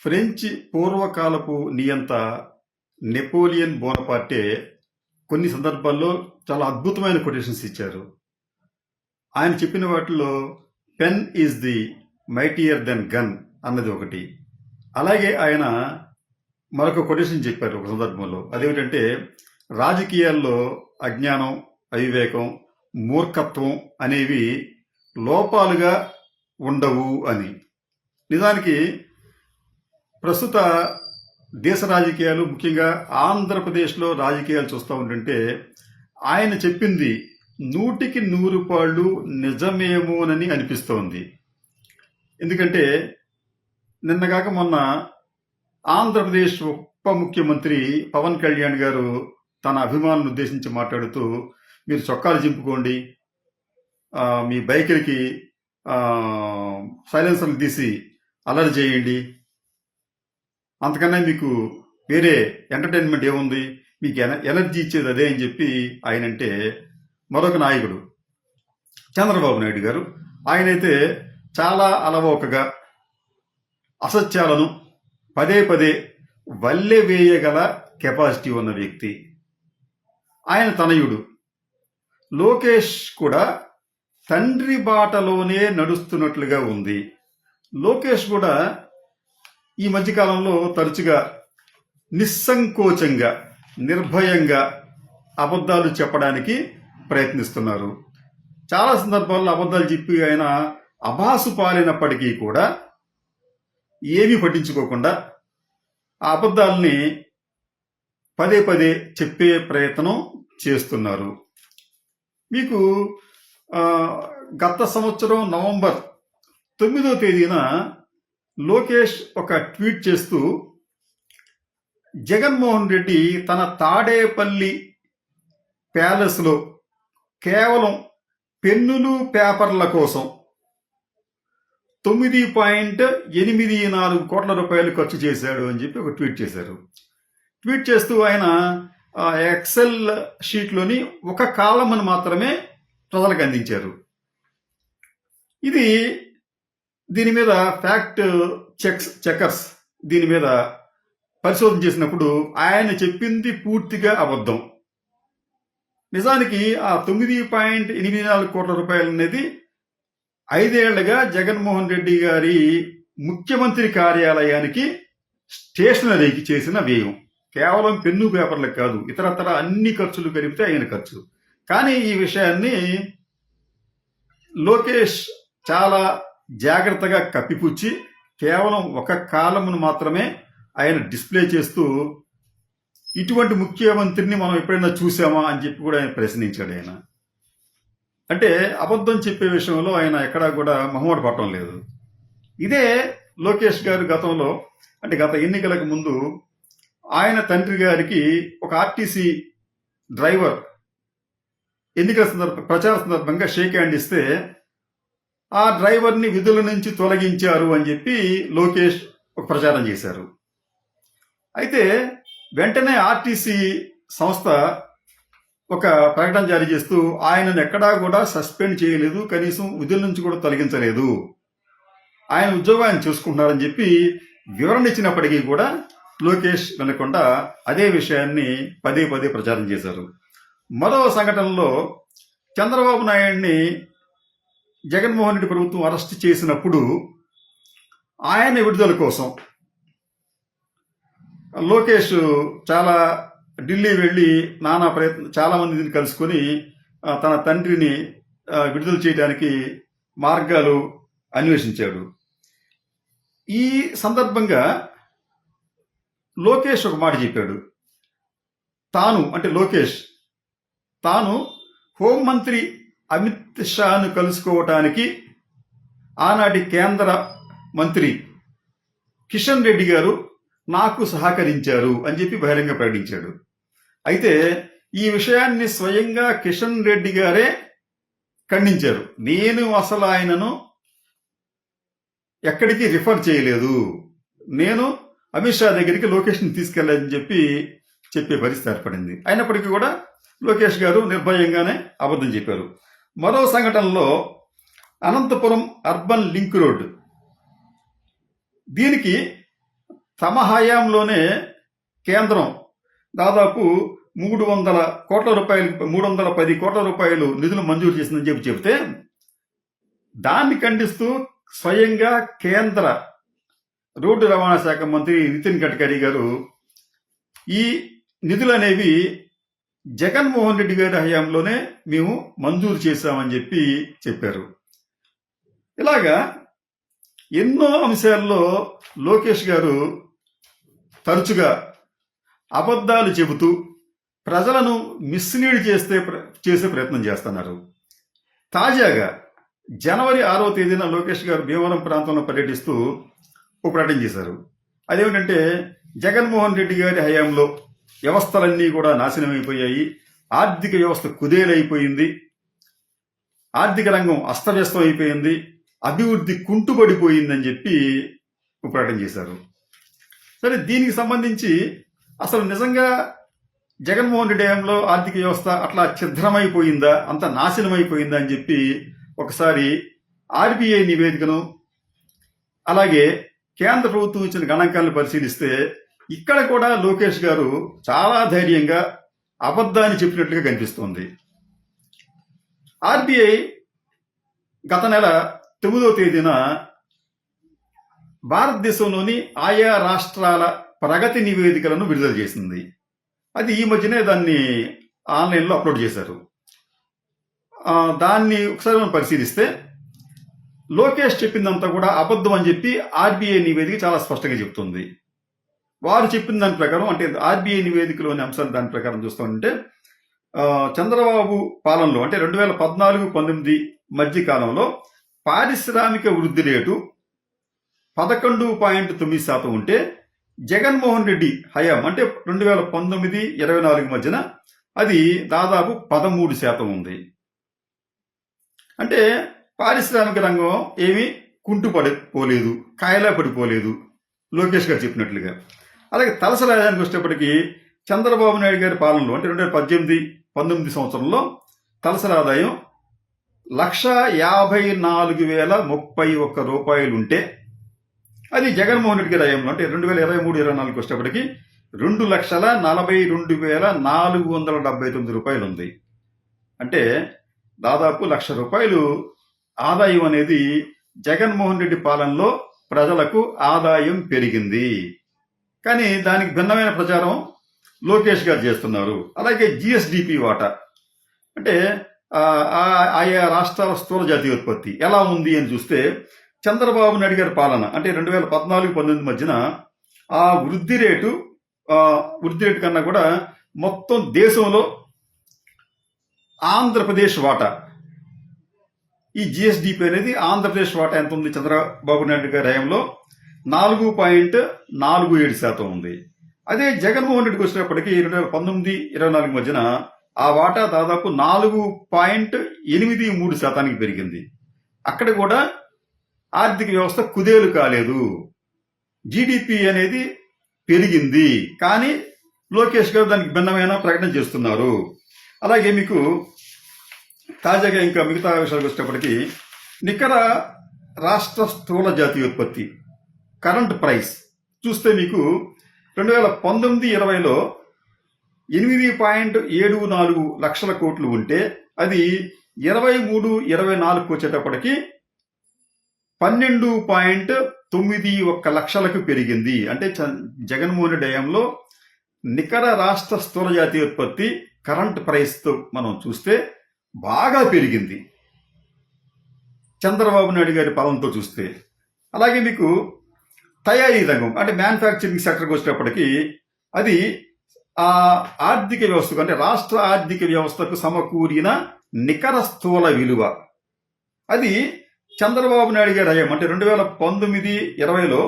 French పూర్వకాలపు నియంత Napoleon బోనపార్టే కొన్ని సందర్భాల్లో చాలా అద్భుతమైన కొటేషన్స్ ఇచ్చారు. ఆయన చెప్పిన వాటిలో pen is the mightier than gun అన్నది ఒకటి. అలాగే ఆయన మరొక కొటేషన్ చెప్పారు ఒక సందర్భంలో. అదేమిటంటే, రాజకీయాల్లో అజ్ఞానం, అవివేకం, మూర్ఖత్వం అనేవి లోపాలుగా ఉండవు అని. నిజానికి ప్రస్తుత దేశ రాజకీయాలు, ముఖ్యంగా ఆంధ్రప్రదేశ్లో రాజకీయాలు చూస్తూ ఉంటుంటే ఆయన చెప్పింది 100% నిజమేమోనని అనిపిస్తోంది. ఎందుకంటే నిన్నగాక మొన్న ఆంధ్రప్రదేశ్ ఉప ముఖ్యమంత్రి పవన్ కళ్యాణ్ గారు తన అభిమానులను ఉద్దేశించి మాట్లాడుతూ, మీరు చొక్కాలు చింపుకోండి, మీ బైకులకి సైలెన్సర్లు తీసి అలర్ట్ చేయండి, అంతకన్నా మీకు వేరే ఎంటర్టైన్మెంట్ ఏముంది, మీకు ఎనర్జీ ఇచ్చేది అదే అని చెప్పి ఆయనంటే, మరొక నాయకుడు చంద్రబాబు నాయుడు గారు, ఆయనైతే చాలా అలవోకగా అసత్యాలను పదే పదే వల్లె వేయగల కెపాసిటీ ఉన్న వ్యక్తి. ఆయన తనయుడు లోకేష్ కూడా తండ్రి బాటలోనే నడుస్తున్నట్లుగా ఉంది. లోకేష్ కూడా ఈ మధ్యకాలంలో తరచుగా నిస్సంకోచంగా, నిర్భయంగా అబద్ధాలు చెప్పడానికి ప్రయత్నిస్తున్నారు. చాలా సందర్భాల్లో అబద్ధాలు చెప్పి ఆయన అభాసు పాలినప్పటికీ కూడా ఏమీ పట్టించుకోకుండా ఆ అబద్ధాలని పదే పదే చెప్పే ప్రయత్నం చేస్తున్నారు. మీకు గత సంవత్సరం నవంబర్ 9వ తేదీన లోకేష్ ఒక ట్వీట్ చేస్తూ, జగన్మోహన్ రెడ్డి తన తాడేపల్లి ప్యాలెస్లో కేవలం పెన్నులు పేపర్ల కోసం 9.84 కోట్ల రూపాయలు ఖర్చు చేశాడు అని చెప్పి ఒక ట్వీట్ చేశారు. ట్వీట్ చేస్తూ ఆయన ఎక్సెల్ షీట్లోని ఒక కాలమ్ను మాత్రమే ప్రజలకు అందించారు. దీని మీద ఫ్యాక్ట్ చెకర్స్ దీని మీద పరిశోధన చేసినప్పుడు ఆయన చెప్పింది పూర్తిగా అబద్ధం. నిజానికి ఆ 9.84 కోట్ల రూపాయలు అనేది 5 ఏళ్లుగా జగన్మోహన్ రెడ్డి గారి ముఖ్యమంత్రి కార్యాలయానికి స్టేషనరీకి చేసిన వ్యయం. కేవలం పెన్ను పేపర్లకు కాదు, ఇతరతర అన్ని ఖర్చులు కలిపితే అయిన ఖర్చు. కానీ ఈ విషయాన్ని లోకేష్ చాలా జాగ్రత్తగా కప్పిపుచ్చి కేవలం ఒక కాలమును మాత్రమే ఆయన డిస్ప్లే చేస్తూ, ఇటువంటి ముఖ్యమంత్రిని మనం ఎప్పుడైనా చూసామా అని చెప్పి కూడా ఆయన ప్రశ్నించాడు. ఆయన అంటే అబద్ధం చెప్పే విషయంలో ఆయన ఎక్కడా కూడా మొహమాట పడటం లేదు. ఇదే లోకేష్ గారు గతంలో, అంటే గత ఎన్నికలకు ముందు ఆయన తండ్రి గారికి ఒక ఆర్టీసీ డ్రైవర్ ఎన్నికల ప్రచార సందర్భంగా షేక్ హ్యాండ్ ఇస్తే ఆ డ్రైవర్ని విధుల నుంచి తొలగించారు అని చెప్పి లోకేష్ ఒక ప్రచారం చేశారు. అయితే వెంటనే ఆర్టీసీ సంస్థ ఒక ప్రకటన జారీ చేస్తూ, ఆయనను ఎక్కడా కూడా సస్పెండ్ చేయలేదు, కనీసం విధుల నుంచి కూడా తొలగించలేదు, ఆయన ఉద్యోగాన్ని చూసుకుంటున్నారని చెప్పి వివరణ ఇచ్చినప్పటికీ కూడా లోకేష్ వినకుండా అదే విషయాన్ని పదే పదే ప్రచారం చేశారు. మరో సంఘటనలో చంద్రబాబు నాయుడిని జగన్మోహన్ రెడ్డి ప్రభుత్వం అరెస్ట్ చేసినప్పుడు ఆయన విడుదల కోసం లోకేష్ చాలా ఢిల్లీ వెళ్ళి నానా ప్రయత్నం, చాలా మందిని కలుసుకొని తన తండ్రిని విడుదల చేయడానికి మార్గాలు అన్వేషించాడు. ఈ సందర్భంగా లోకేష్ ఒక మాట చెప్పాడు. తాను హోంమంత్రి అమిత్ షాను కలుసుకోవటానికి ఆనాటి కేంద్ర మంత్రి కిషన్ రెడ్డి గారు నాకు సహకరించారు అని చెప్పి బహిరంగ ప్రకటించాడు. అయితే ఈ విషయాన్ని స్వయంగా కిషన్ రెడ్డి గారే ఖండించారు. నేను అసలు ఆయనను ఎక్కడికి రిఫర్ చేయలేదు, నేను అమిత్ షా దగ్గరికి లోకేష్ని తీసుకెళ్ళని చెప్పే పరిస్థితి ఏర్పడింది. అయినప్పటికీ కూడా లోకేష్ గారు నిర్భయంగానే అబద్ధం చెప్పారు. మరో సంఘటనలో అనంతపురం అర్బన్ లింక్ రోడ్, దీనికి తమ హయాంలోనే కేంద్రం దాదాపు 300 కోట్ల రూపాయలు 310 కోట్ల రూపాయలు నిధులు మంజూరు చేసిందని చెబితే దాన్ని ఖండిస్తూ స్వయంగా కేంద్ర రోడ్డు రవాణా శాఖ మంత్రి నితిన్ గడ్కరీ గారు ఈ నిధులు అనేవి జగన్మోహన్ రెడ్డి గారి హయాంలోనే మేము మంజూరు చేశామని చెప్పారు. ఇలాగా ఎన్నో అంశాల్లో లోకేష్ గారు తరచుగా అబద్ధాలు చెబుతూ ప్రజలను మిస్లీడ్ చేసే ప్రయత్నం చేస్తున్నారు. తాజాగా జనవరి 6వ తేదీన లోకేష్ గారు భీమవరం ప్రాంతంలో పర్యటిస్తూ ఒక ప్రకటన చేశారు. అదేమిటంటే జగన్మోహన్ రెడ్డి గారి హయాంలో వ్యవస్థలన్నీ కూడా నాశనమైపోయాయి, ఆర్థిక వ్యవస్థ కుదేలైపోయింది, ఆర్థిక రంగం అస్తవ్యస్తం అయిపోయింది, అభివృద్ధి కుంటుపడిపోయిందని ఒక ప్రకటన చేశారు. సరే, దీనికి సంబంధించి అసలు నిజంగా జగన్మోహన్ రెడ్డి హయాంలో ఆర్థిక వ్యవస్థ అట్లా ఛిద్రమైపోయిందా, అంత నాశనమైపోయిందా అని ఒకసారి ఆర్బీఐ నివేదికను అలాగే కేంద్ర ప్రభుత్వం ఇచ్చిన గణాంకాలను పరిశీలిస్తే ఇక్కడ కూడా లోకేష్ గారు చాలా ధైర్యంగా అబద్ధాన్ని చెప్పినట్లుగా కనిపిస్తోంది. ఆర్బీఐ గత నెల 9వ తేదీన భారతదేశంలోని ఆయా రాష్ట్రాల ప్రగతి నివేదికలను విడుదల చేసింది. అది ఈ మధ్యనే దాన్ని ఆన్లైన్లో అప్లోడ్ చేశారు. దాన్ని ఒకసారి మనం పరిశీలిస్తే లోకేష్ చెప్పిందంతా కూడా అబద్ధం అని ఆర్బీఐ నివేదిక చాలా స్పష్టంగా చెప్తుంది. వారు చెప్పిన దాని ప్రకారం, అంటే ఆర్బీఐ నివేదికలోని అంశాలు దాని ప్రకారం చూస్తామంటే చంద్రబాబు పాలనలో అంటే 2014-19 మధ్య కాలంలో పారిశ్రామిక వృద్ధి రేటు 11.9% ఉంటే జగన్మోహన్ రెడ్డి హయాం అంటే 2019-24 మధ్యన అది దాదాపు 13% ఉంది. అంటే పారిశ్రామిక రంగం ఏమీ కుంటుపడిపోలేదు, కాయలా పడిపోలేదు లోకేష్ గారు చెప్పినట్లుగా. అలాగే తలసరి ఆదాయానికి వచ్చేటప్పటికీ చంద్రబాబు నాయుడు గారి పాలనలో అంటే 2018-19 సంవత్సరంలో తలసరి ఆదాయం 1,54,031 రూపాయలు ఉంటే అది జగన్మోహన్ రెడ్డి గారి హయాంలో అంటే 2023-24 వచ్చేటప్పటికి 2,42,479 రూపాయలు ఉంది. అంటే దాదాపు 1,00,000 రూపాయలు ఆదాయం అనేది జగన్మోహన్ రెడ్డి పాలనలో ప్రజలకు ఆదాయం పెరిగింది. కానీ దానికి భిన్నమైన ప్రచారం లోకేష్ గారు చేస్తున్నారు. అలాగే జిఎస్డిపి వాటా అంటే ఆయా రాష్ట్రాల స్థూల జాతీయోత్పత్తి ఎలా ఉంది అని చూస్తే చంద్రబాబు నాయుడు గారి పాలన అంటే 2014-19 మధ్యన ఆ వృద్ధి రేటు కన్నా కూడా మొత్తం దేశంలో ఆంధ్రప్రదేశ్ వాటా, ఈ జిఎస్డిపి అనేది ఆంధ్రప్రదేశ్ వాటా ఎంత ఉంది చంద్రబాబు నాయుడు గారి హయాంలో 4.47% ఉంది. అదే జగన్మోహన్ రెడ్డికి వచ్చినప్పటికీ 2019-24 మధ్యన ఆ వాటా దాదాపు 4.83% పెరిగింది. అక్కడ కూడా ఆర్థిక వ్యవస్థ కుదేలు కాలేదు, జీడిపి అనేది పెరిగింది. కానీ లోకేష్ గారు దానికి భిన్నమైన ప్రకటన చేస్తున్నారు. అలాగే మీకు తాజాగా ఇంకా మిగతా విషయాలకు వచ్చేటప్పటికి నికర రాష్ట్ర స్థూల జాతీయోత్పత్తి కరెంట్ ప్రైస్ చూస్తే మీకు 2019-20లో 8.74 లక్షల కోట్లు ఉంటే అది 23-24 వచ్చేటప్పటికి 12.91 లక్షలకు పెరిగింది. అంటే జగన్మోహన్ రెడ్డి హయాంలో నికర రాష్ట్ర స్థూల జాతీయోత్పత్తి కరెంట్ ప్రైస్తో మనం చూస్తే బాగా పెరిగింది చంద్రబాబు నాయుడు గారి పాలనతో చూస్తే. అలాగే మీకు తయారీ రంగం అంటే మ్యానుఫ్యాక్చరింగ్ సెక్టర్కి వచ్చేటప్పటికి అది ఆర్థిక వ్యవస్థకు అంటే రాష్ట్ర ఆర్థిక వ్యవస్థకు సమకూరిన నికర స్థూల విలువ అది చంద్రబాబు నాయుడు గారి హయాం అంటే 2019-20లో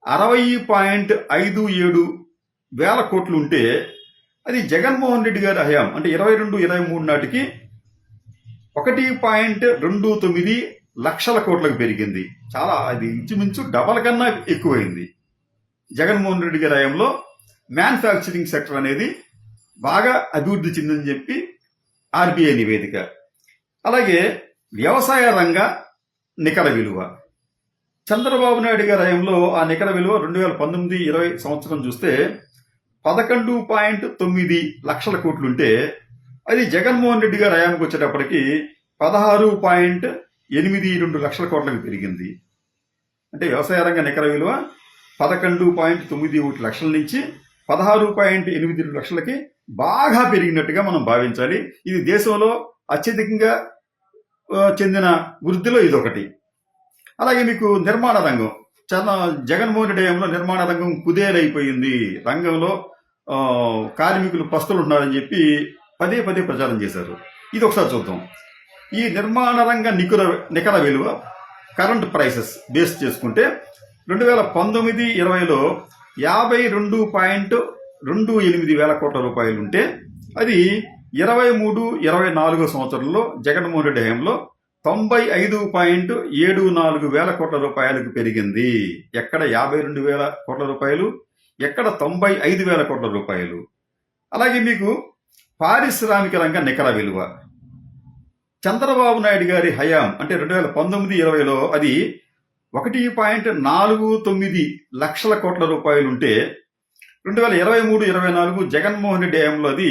60.57 వేల కోట్లు ఉంటే అది జగన్మోహన్ రెడ్డి గారి హయాం అంటే 22-23 నాటికి 1.29 లక్షల కోట్లకు పెరిగింది. చాలా అది ఇంచుమించు డబల్ కన్నా ఎక్కువైంది. జగన్మోహన్ రెడ్డి గారి హయాంలో మ్యానుఫ్యాక్చరింగ్ సెక్టర్ అనేది బాగా అభివృద్ధి చెందని ఆర్బీఐ నివేదిక. అలాగే వ్యవసాయ రంగ నికర విలువ చంద్రబాబు నాయుడు గారి హయాంలో ఆ నికర విలువ 2019-20 సంవత్సరం చూస్తే 11.9 లక్షల కోట్లుంటే అది జగన్మోహన్ రెడ్డి గారి హయాంకి వచ్చేటప్పటికి 16.82 లక్షల కోట్లకు పెరిగింది. అంటే వ్యవసాయ రంగ నికర విలువ 11.91 లక్షల నుంచి 16.82 లక్షలకి బాగా పెరిగినట్టుగా మనం భావించాలి. ఇది దేశంలో అత్యధికంగా చెందిన వృద్ధిలో ఇదొకటి. అలాగే మీకు నిర్మాణ రంగం, చాలా జగన్మోహన్ రెడ్డి హయాంలో నిర్మాణ రంగం కుదేలైపోయింది, రంగంలో కార్మికులు పస్తులు ఉన్నారని చెప్పి పదే పదే ప్రచారం చేశారు. ఇది ఒకసారి చూద్దాం. ఈ నిర్మాణ రంగ నికర విలువ కరెంట్ ప్రైసెస్ బేస్ చేసుకుంటే 2019-20లో 52.28 వేల కోట్ల రూపాయలు ఉంటే అది 23-24 సంవత్సరంలో జగన్మోహన్ రెడ్డి హయాంలో 95.74 వేల కోట్ల రూపాయలకు పెరిగింది. ఎక్కడ 52 వేల కోట్ల రూపాయలు, ఎక్కడ 95 వేల కోట్ల రూపాయలు. అలాగే మీకు పారిశ్రామిక రంగ నికర విలువ చంద్రబాబు నాయుడు గారి హయాం అంటే 2019-20లో అది 1.49 లక్షల కోట్ల రూపాయలు ఉంటే 2023-24 జగన్మోహన్ రెడ్డి హయాంలో అది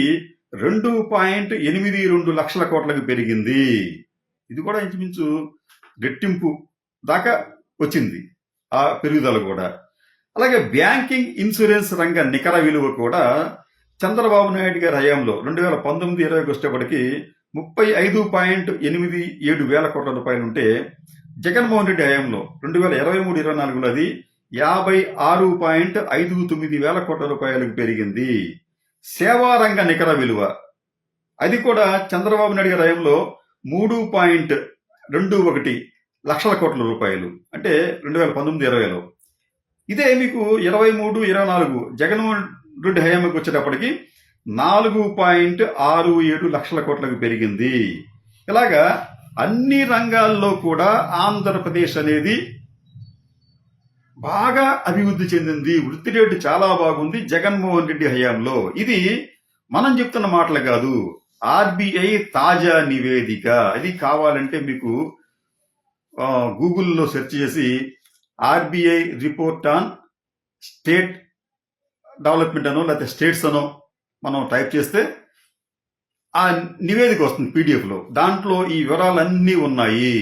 2.82 లక్షల కోట్లకు పెరిగింది. ఇది కూడా ఇంచుమించు రెట్టింపు దాకా వచ్చింది ఆ పెరుగుదల కూడా. అలాగే బ్యాంకింగ్ ఇన్సూరెన్స్ రంగ నికర విలువ కూడా చంద్రబాబు నాయుడు గారి హయాంలో 2019-20కి వచ్చేటప్పటికి 35.87 వేల కోట్ల రూపాయలు ఉంటే జగన్మోహన్ రెడ్డి హయాంలో 2023-24లో అది 56.59 వేల కోట్ల రూపాయలకు పెరిగింది. సేవా రంగ నికర విలువ అది కూడా చంద్రబాబు నాయుడు గారి హయాంలో 3.21 లక్షల కోట్ల రూపాయలు అంటే 2019-20లో. ఇదే మీకు 23-24 జగన్మోహన్ రెడ్డి హయాంకి వచ్చేటప్పటికి 4.67 లక్షల కోట్లకు పెరిగింది. ఇలాగా అన్ని రంగాల్లో కూడా ఆంధ్రప్రదేశ్ అనేది బాగా అభివృద్ధి చెందింది. వృద్ధి రేటు చాలా బాగుంది జగన్మోహన్ రెడ్డి హయాంలో. ఇది మనం చెప్తున్న మాటలు కాదు, ఆర్బీఐ తాజా నివేదిక. అది కావాలంటే మీకు గూగుల్లో సెర్చ్ చేసి RBI report on state development అనో లేకపోతే స్టేట్స్ అనో మనం టైప్ చేస్తే ఆ నివేదిక వస్తుంది పీడిఎఫ్లో. దాంట్లో ఈ వివరాలన్నీ ఉన్నాయి.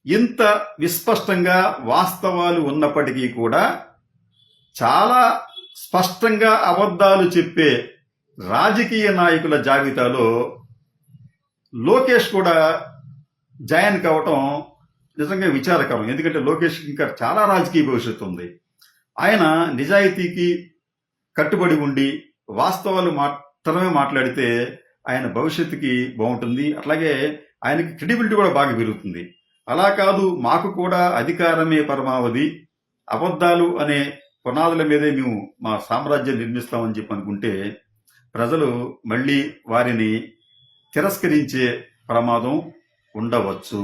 ఇంత విస్పష్టంగా వాస్తవాలు ఉన్నప్పటికీ కూడా చాలా స్పష్టంగా అబద్ధాలు చెప్పే రాజకీయ నాయకుల జాబితాలో లోకేష్ కూడా జాయిన్ కావటం నిజంగా విచారకరం. ఎందుకంటే లోకేష్ ఇంకా చాలా రాజకీయ భవిష్యత్తు ఉంది. ఆయన నిజాయితీకి కట్టుబడి ఉండి వాస్తవాలు మాత్రమే మాట్లాడితే ఆయన భవిష్యత్తుకి బాగుంటుంది. అట్లాగే ఆయనకి క్రెడిబిలిటీ కూడా బాగా పెరుగుతుంది. అలా కాదు, మాకు కూడా అధికారమే పరమావధి, అబద్ధాలు అనే పునాదుల మీదే మేము మా సామ్రాజ్యం నిర్మిస్తామని చెప్పి అనుకుంటే ప్రజలు మళ్ళీ వారిని తిరస్కరించే ప్రమాదం ఉండవచ్చు.